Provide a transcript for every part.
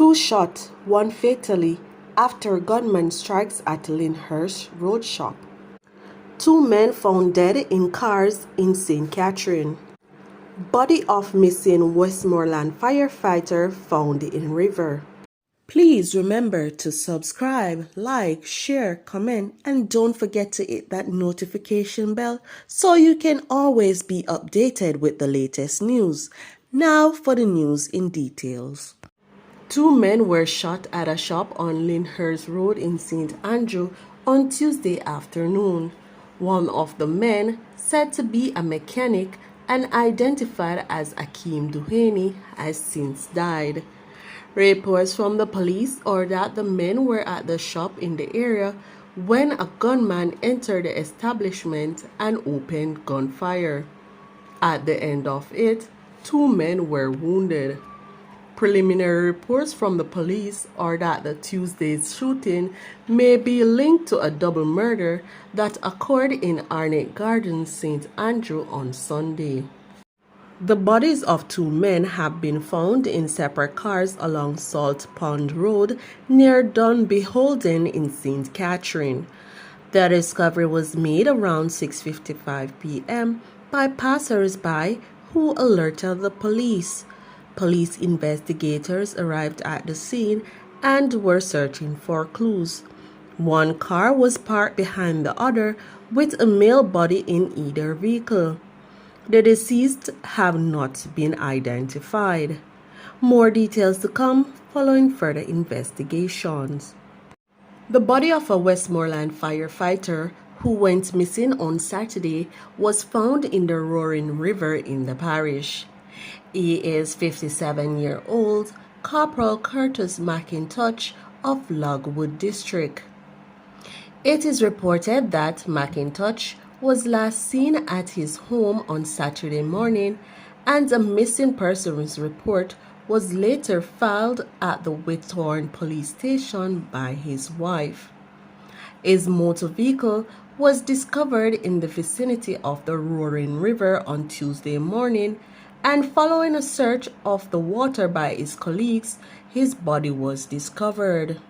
Two shot, one fatally, after gunman strikes at Lyndhurst Road shop. Two men found dead in cars in St. Catherine. Body of missing Westmoreland firefighter found in river. Please remember to subscribe, like, share, comment, and don't forget to hit that notification bell so you can always be updated with the latest news. Now for the news in details. Two men were shot at a shop on Lyndhurst Road in St. Andrew on Tuesday afternoon. One of the men, said to be a mechanic and identified as Akeem Duhaney, has since died. Reports from the police are that the men were at the shop in the area when a gunman entered the establishment and opened gunfire. At the end of it, two men were wounded. Preliminary reports from the police are that the Tuesday's shooting may be linked to a double murder that occurred in Arnett Gardens, St. Andrew on Sunday. The bodies of two men have been found in separate cars along Salt Pond Road near Dunbeholden in St. Catherine. The discovery was made around 6:55 p.m. by passers-by who alerted the police. Police investigators arrived at the scene and were searching for clues. One car was parked behind the other with a male body in either vehicle. The deceased have not been identified. More details to come following further investigations. The body of a Westmoreland firefighter who went missing on Saturday was found in the Roaring River in the parish. He is 57-year-old Corporal Curtis McIntosh of Logwood District. It is reported that McIntosh was last seen at his home on Saturday morning, and a missing persons report was later filed at the Whithorn police station by his wife. His motor vehicle was discovered in the vicinity of the Roaring River on Tuesday morning, and following a search of the water by his colleagues, his body was discovered.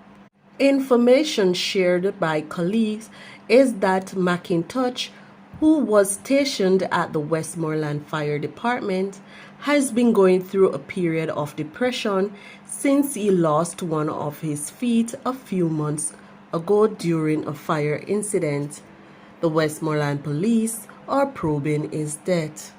Information shared by colleagues is that McIntosh, who was stationed at the Westmoreland Fire Department, has been going through a period of depression since he lost one of his feet a few months ago during a fire incident. The Westmoreland police are probing his death.